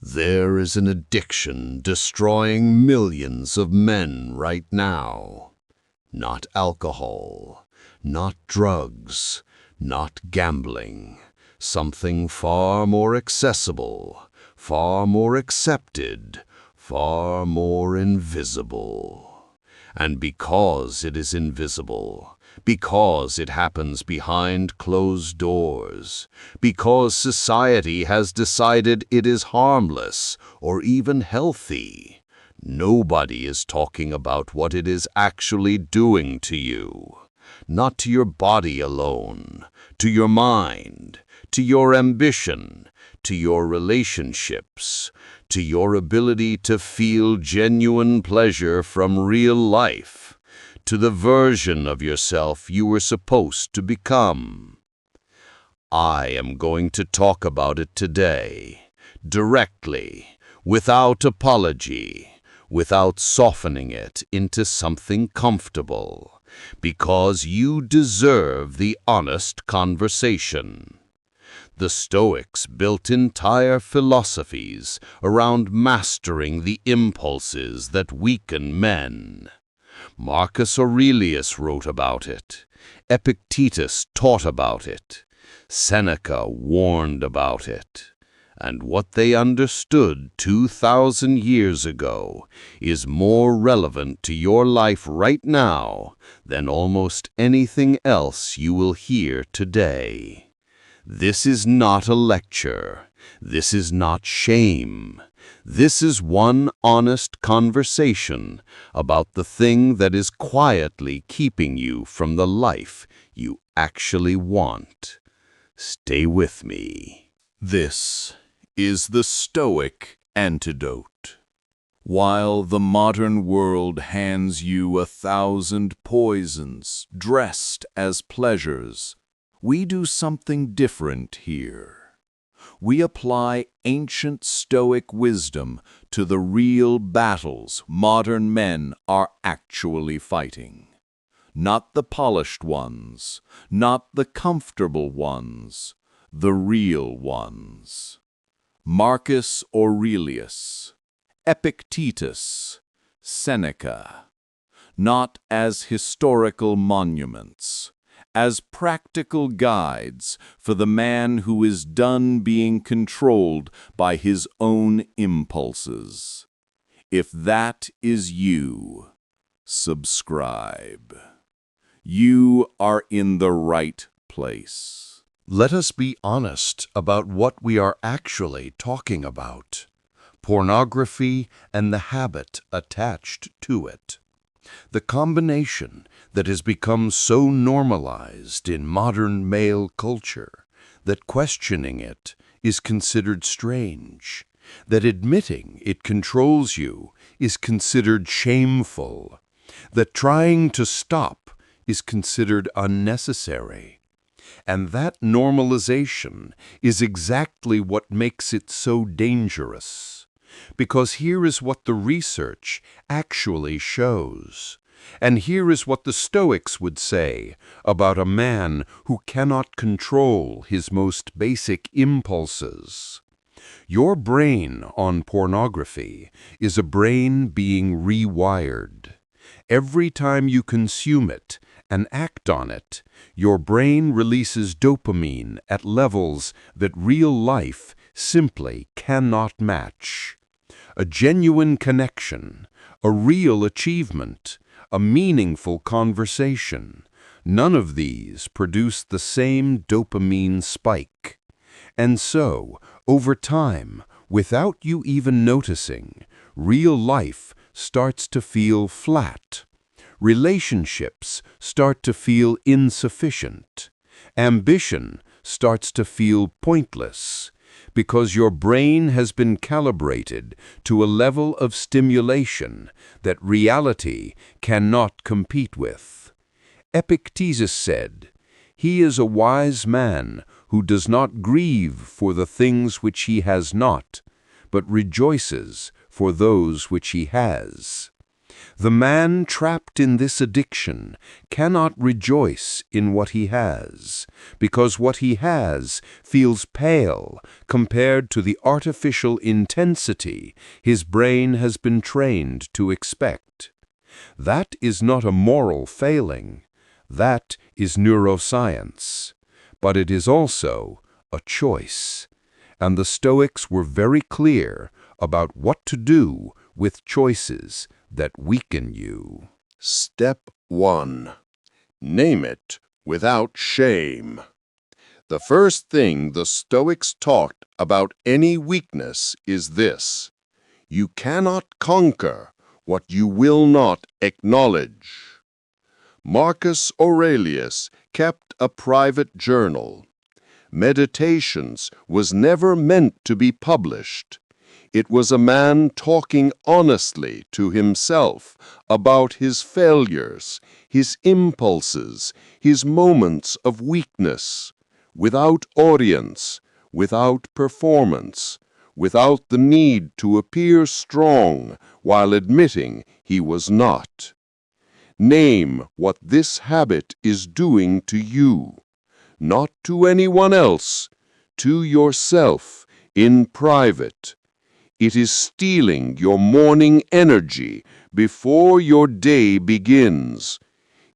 There is an addiction destroying millions of men right now. Not alcohol, not drugs, not gambling. Something far more accessible, far more accepted, far more invisible. And because it is invisible, because it happens behind closed doors, because society has decided it is harmless or even healthy, nobody is talking about what it is actually doing to you. Not to your body alone, to your mind, to your ambition, to your relationships, to your ability to feel genuine pleasure from real life, to the version of yourself you were supposed to become. I am going to talk about it today, directly, without apology, without softening it into something comfortable, because you deserve the honest conversation. The Stoics built entire philosophies around mastering the impulses that weaken men. Marcus Aurelius wrote about it. Epictetus taught about it. Seneca warned about it. And what they understood 2,000 years ago is more relevant to your life right now than almost anything else you will hear today. This is not a lecture. This is not shame. This is one honest conversation about the thing that is quietly keeping you from the life you actually want. Stay with me. This is the Stoic Antidote. While the modern world hands you 1,000 poisons dressed as pleasures, we do something different here. We apply ancient Stoic wisdom to the real battles modern men are actually fighting. Not the polished ones, not the comfortable ones, the real ones. Marcus Aurelius, Epictetus, Seneca, not as historical monuments, as practical guides for the man who is done being controlled by his own impulses. If that is you, subscribe. You are in the right place. Let us be honest about what we are actually talking about. Pornography and the habit attached to it. The combination that has become so normalized in modern male culture that questioning it is considered strange, that admitting it controls you is considered shameful, that trying to stop is considered unnecessary. And that normalization is exactly what makes it so dangerous. Because here is what the research actually shows. And here is what the Stoics would say about a man who cannot control his most basic impulses. Your brain on pornography is a brain being rewired. Every time you consume it and act on it, your brain releases dopamine at levels that real life simply cannot match. A genuine connection, a real achievement, a meaningful conversation. None of these produce the same dopamine spike. And so, over time, without you even noticing, real life starts to feel flat. Relationships start to feel insufficient. Ambition starts to feel pointless. Because your brain has been calibrated to a level of stimulation that reality cannot compete with. Epictetus said, "He is a wise man who does not grieve for the things which he has not, but rejoices for those which he has." The man trapped in this addiction cannot rejoice in what he has, because what he has feels pale compared to the artificial intensity his brain has been trained to expect. That is not a moral failing. That is neuroscience. But it is also a choice. And the Stoics were very clear about what to do with choices that weaken you. Step 1. Name it without shame. The first thing the Stoics taught about any weakness is this: you cannot conquer what you will not acknowledge. Marcus Aurelius kept a private journal. Meditations was never meant to be published. It was a man talking honestly to himself about his failures, his impulses, his moments of weakness, without audience, without performance, without the need to appear strong while admitting he was not. Name what this habit is doing to you, not to anyone else, to yourself in private. It is stealing your morning energy before your day begins.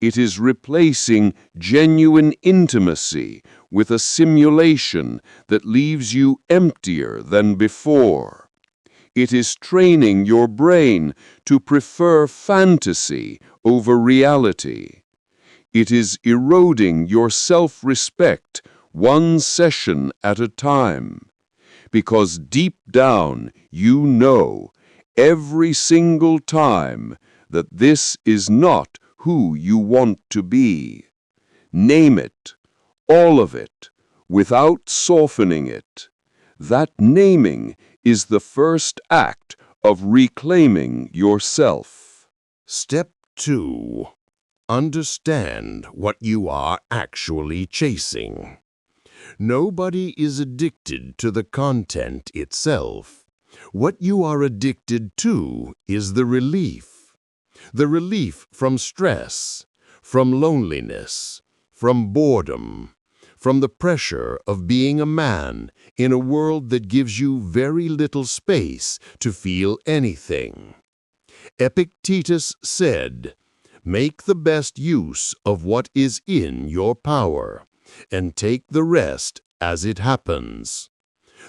It is replacing genuine intimacy with a simulation that leaves you emptier than before. It is training your brain to prefer fantasy over reality. It is eroding your self-respect one session at a time. Because deep down you know every single time that this is not who you want to be. Name it, all of it, without softening it. That naming is the first act of reclaiming yourself. Step 2. Understand what you are actually chasing. Nobody is addicted to the content itself. What you are addicted to is the relief. The relief from stress, from loneliness, from boredom, from the pressure of being a man in a world that gives you very little space to feel anything. Epictetus said, "Make the best use of what is in your power, and take the rest as it happens."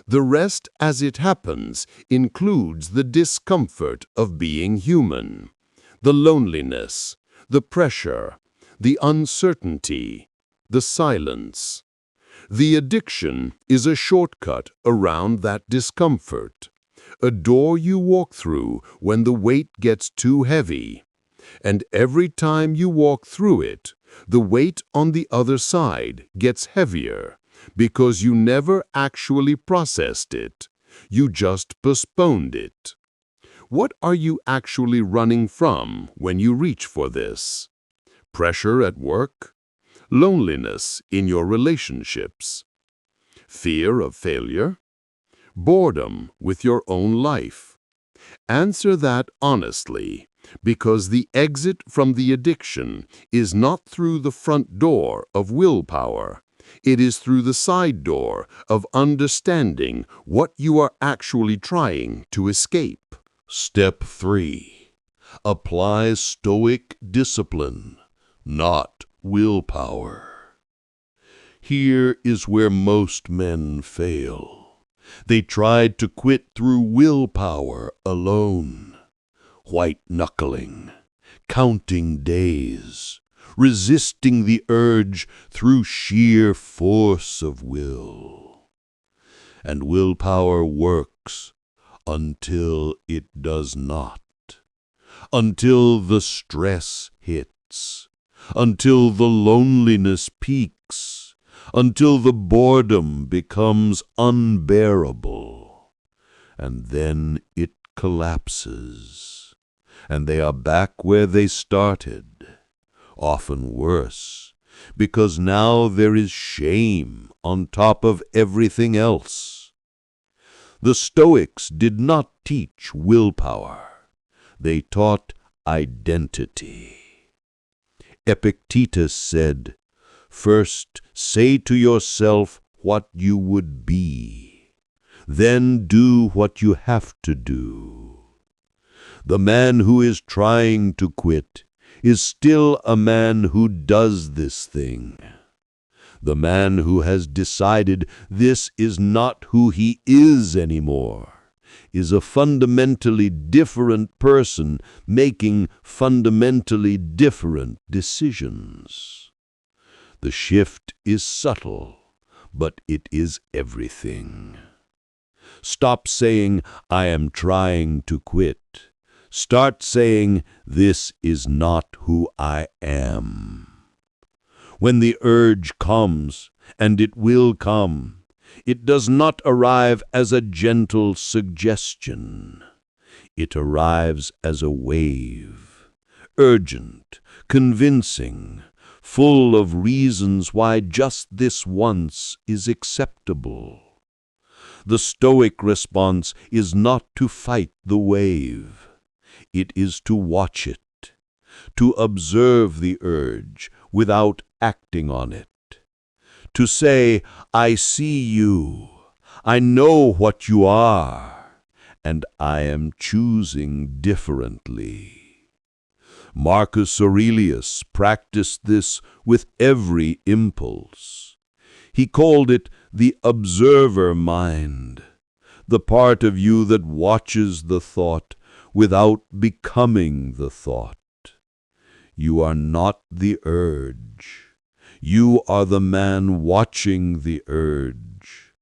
The rest as it happens includes the discomfort of being human, the loneliness, the pressure, the uncertainty, the silence. The addiction is a shortcut around that discomfort, a door you walk through when the weight gets too heavy. And every time you walk through it, the weight on the other side gets heavier because you never actually processed it. You just postponed it. What are you actually running from when you reach for this? Pressure at work? Loneliness in your relationships? Fear of failure? Boredom with your own life? Answer that honestly, because the exit from the addiction is not through the front door of willpower. It is through the side door of understanding what you are actually trying to escape. Step 3. Apply Stoic discipline, not willpower. Here is where most men fail. They tried to quit through willpower alone. White knuckling, counting days, resisting the urge through sheer force of will. And willpower works until it does not, until the stress hits, until the loneliness peaks, until the boredom becomes unbearable. And then it collapses, and they are back where they started, often worse, because now there is shame on top of everything else. The Stoics did not teach willpower. They taught identity. Epictetus said, "First say to yourself what you would be, then do what you have to do." The man who is trying to quit is still a man who does this thing. The man who has decided this is not who he is anymore is a fundamentally different person making fundamentally different decisions. The shift is subtle, but it is everything. Stop saying, "I am trying to quit." Start saying, "This is not who I am." When the urge comes, and it will come, it does not arrive as a gentle suggestion. It arrives as a wave, urgent, convincing, full of reasons why just this once is acceptable. The Stoic response is not to fight the wave. It is to watch it, to observe the urge without acting on it. To say, "I see you, I know what you are, and I am choosing differently." Marcus Aurelius practiced this with every impulse. He called it the observer mind, the part of you that watches the thought without becoming the thought. You are not the urge. You are the man watching the urge,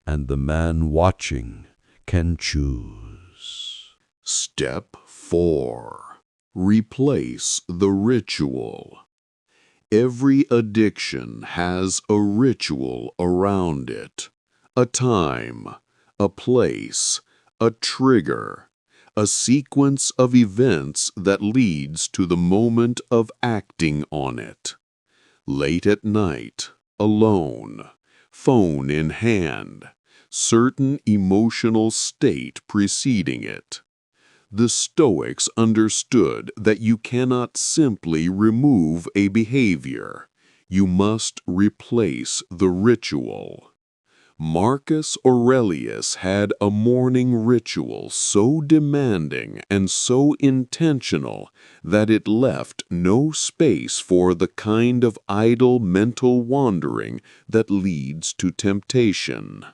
and the man watching can choose. Step 4. Replace the ritual. Every addiction has a ritual around it, a time, a place, a trigger, a sequence of events that leads to the moment of acting on it. Late at night, alone, phone in hand, certain emotional state preceding it. The Stoics understood that you cannot simply remove a behavior. You must replace the ritual. Marcus Aurelius had a morning ritual so demanding and so intentional that it left no space for the kind of idle mental wandering that leads to temptation.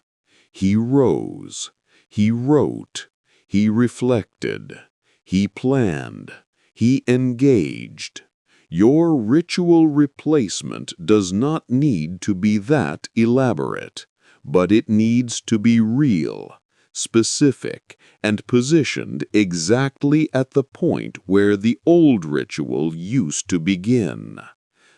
He rose, he wrote, he reflected, he planned, he engaged. Your ritual replacement does not need to be that elaborate, but it needs to be real, specific, and positioned exactly at the point where the old ritual used to begin.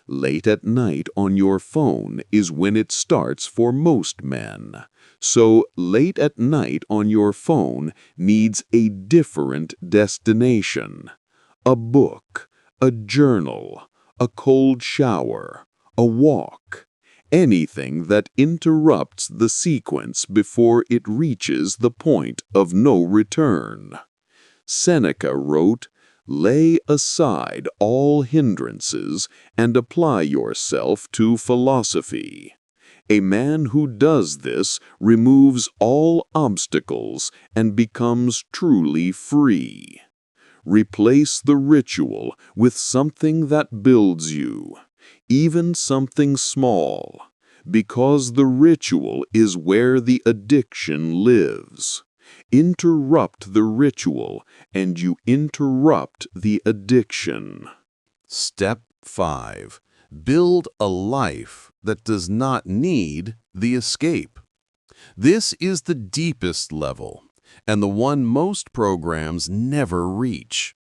Late at night on your phone is when it starts for most men. So late at night on your phone needs a different destination. A book, a journal, a cold shower, a walk. Anything that interrupts the sequence before it reaches the point of no return. Seneca wrote, "Lay aside all hindrances and apply yourself to philosophy." A man who does this removes all obstacles and becomes truly free. Replace the ritual with something that builds you, even something small, because the ritual is where the addiction lives. Interrupt the ritual, and you interrupt the addiction. Step 5. Build a life that does not need the escape. This is the deepest level, and the one most programs never reach.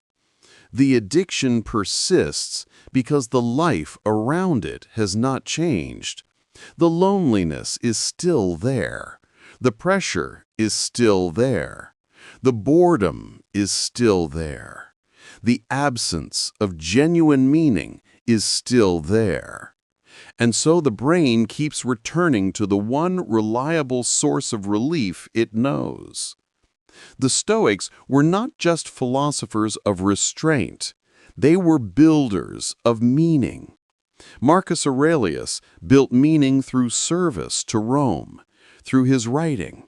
The addiction persists because the life around it has not changed. The loneliness is still there. The pressure is still there. The boredom is still there. The absence of genuine meaning is still there. And so the brain keeps returning to the one reliable source of relief it knows. The Stoics were not just philosophers of restraint. They were builders of meaning. Marcus Aurelius built meaning through service to Rome, through his writing,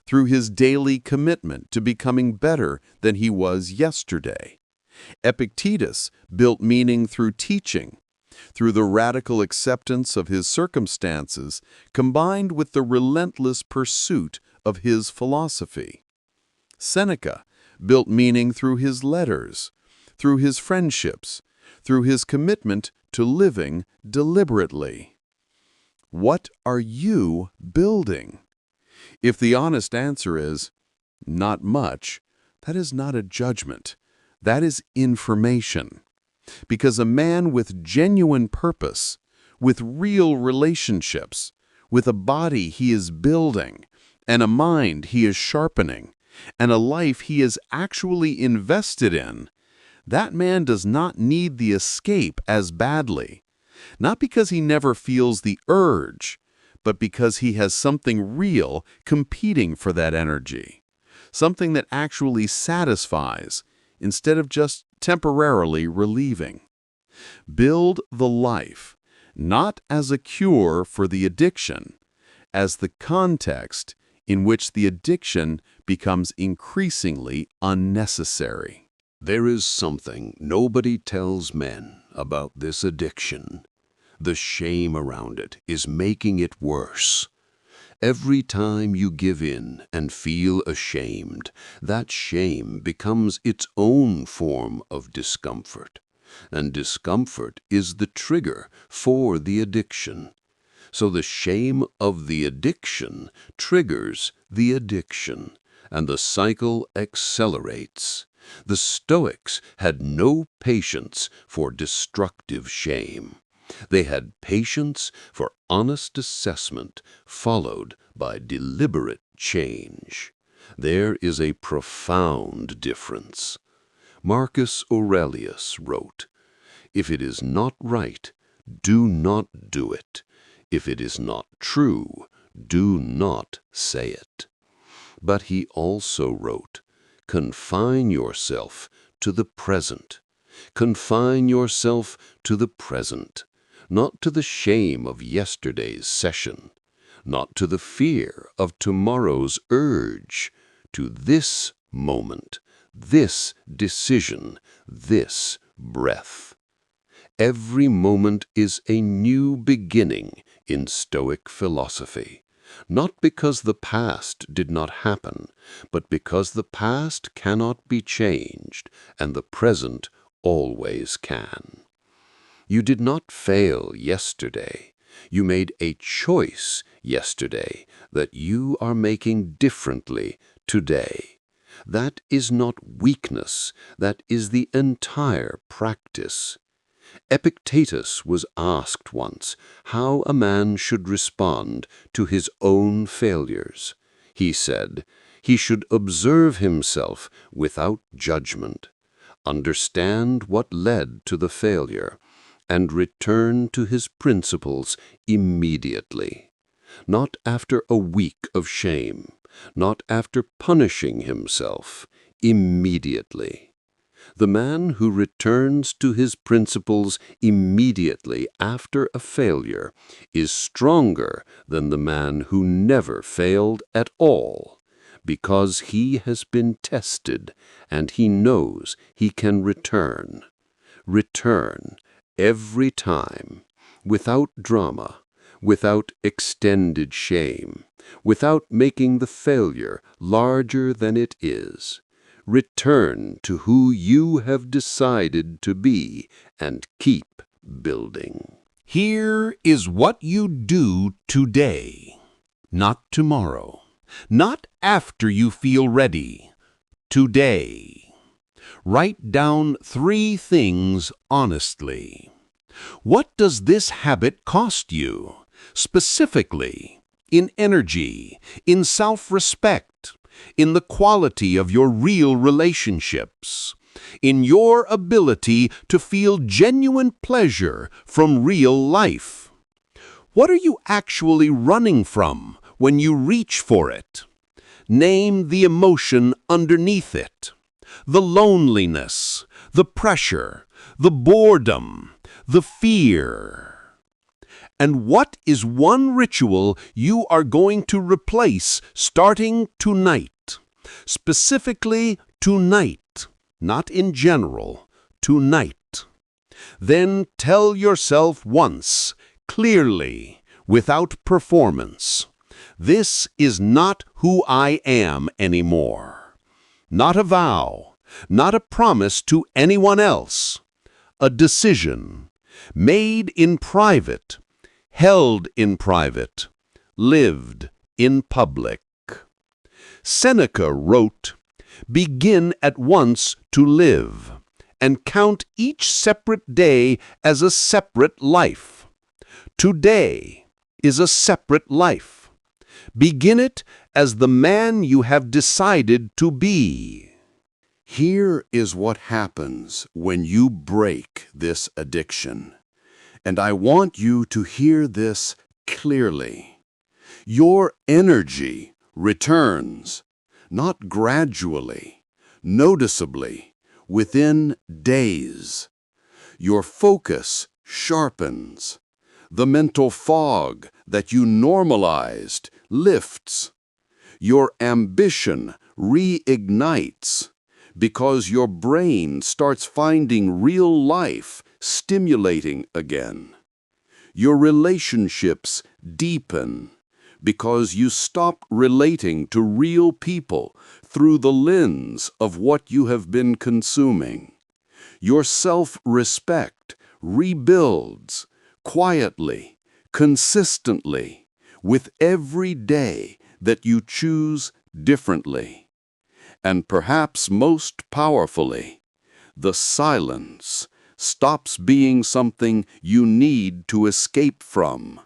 through his daily commitment to becoming better than he was yesterday. Epictetus built meaning through teaching, through the radical acceptance of his circumstances combined with the relentless pursuit of his philosophy. Seneca built meaning through his letters, through his friendships, through his commitment to living deliberately. What are you building? If the honest answer is, not much, that is not a judgment. That is information. Because a man with genuine purpose, with real relationships, with a body he is building, and a mind he is sharpening, and a life he is actually invested in, that man does not need the escape as badly. Not because he never feels the urge, but because he has something real competing for that energy. Something that actually satisfies, instead of just temporarily relieving. Build the life, not as a cure for the addiction, as the context in which the addiction becomes increasingly unnecessary. There is something nobody tells men about this addiction. The shame around it is making it worse. Every time you give in and feel ashamed, that shame becomes its own form of discomfort. And discomfort is the trigger for the addiction. So the shame of the addiction triggers the addiction, and the cycle accelerates. The Stoics had no patience for destructive shame. They had patience for honest assessment, followed by deliberate change. There is a profound difference. Marcus Aurelius wrote, "If it is not right, do not do it. If it is not true, do not say it." But he also wrote, "Confine yourself to the present. Confine yourself to the present, not to the shame of yesterday's session, not to the fear of tomorrow's urge, to this moment, this decision, this breath." Every moment is a new beginning in Stoic philosophy. Not because the past did not happen, but because the past cannot be changed, and the present always can. You did not fail yesterday. You made a choice yesterday that you are making differently today. That is not weakness, that is the entire practice. Epictetus was asked once how a man should respond to his own failures. He said, he should observe himself without judgment, understand what led to the failure, and return to his principles immediately. Not after a week of shame, not after punishing himself, immediately. The man who returns to his principles immediately after a failure is stronger than the man who never failed at all, because he has been tested and he knows he can return. Return every time, without drama, without extended shame, without making the failure larger than it is. Return to who you have decided to be and keep building. Here is what you do today, not tomorrow, not after you feel ready, today. Write down 3 things honestly. What does this habit cost you, specifically, in energy, in self-respect, in the quality of your real relationships, in your ability to feel genuine pleasure from real life? What are you actually running from when you reach for it? Name the emotion underneath it. The loneliness, the pressure, the boredom, the fear. And what is one ritual you are going to replace starting tonight? Specifically tonight, not in general, tonight. Then tell yourself once, clearly, without performance, this is not who I am anymore. Not a vow, not a promise to anyone else. A decision, made in private, held in private, lived in public. Seneca wrote, "Begin at once to live, and count each separate day as a separate life. Today is a separate life. Begin it as the man you have decided to be." Here is what happens when you break this addiction. And I want you to hear this clearly. Your energy returns, not gradually, noticeably, within days. Your focus sharpens. The mental fog that you normalized lifts. Your ambition reignites because your brain starts finding real life stimulating again. Your relationships deepen because you stop relating to real people through the lens of what you have been consuming. Your self-respect rebuilds quietly, consistently, with every day that you choose differently. And perhaps most powerfully, the silence stops being something you need to escape from.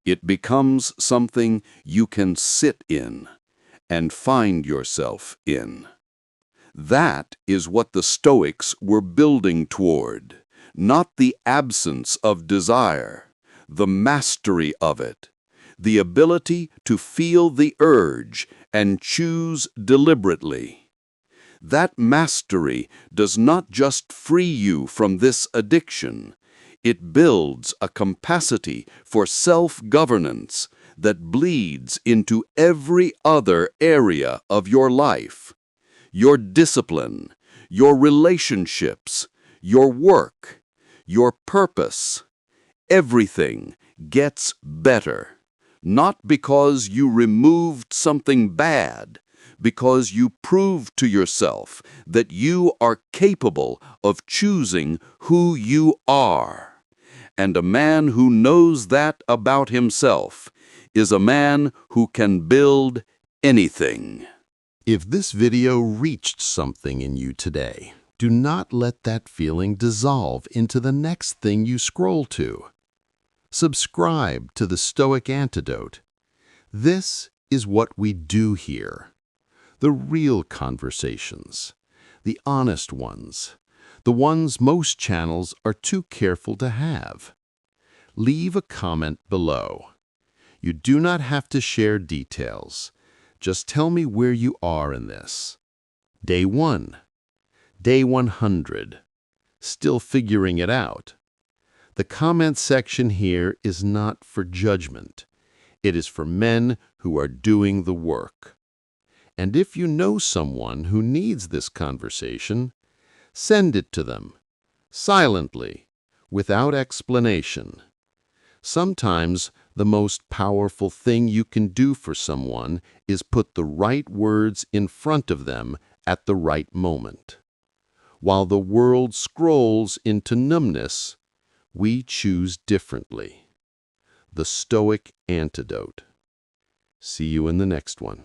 It becomes something you can sit in and find yourself in. That is what the Stoics were building toward, not the absence of desire, the mastery of it, the ability to feel the urge and choose deliberately. That mastery does not just free you from this addiction, it builds a capacity for self-governance that bleeds into every other area of your life. Your discipline, your relationships, your work, your purpose. Everything gets better, not because you removed something bad, because you prove to yourself that you are capable of choosing who you are. And a man who knows that about himself is a man who can build anything. If this video reached something in you today, do not let that feeling dissolve into the next thing you scroll to. Subscribe to the Stoic Antidote. This is what we do here. The real conversations, the honest ones, the ones most channels are too careful to have. Leave a comment below. You do not have to share details. Just tell me where you are in this. Day 1. Day 100. Still figuring it out. The comment section here is not for judgment. It is for men who are doing the work. And if you know someone who needs this conversation, send it to them, silently, without explanation. Sometimes the most powerful thing you can do for someone is put the right words in front of them at the right moment. While the world scrolls into numbness, we choose differently. The Stoic Antidote. See you in the next one.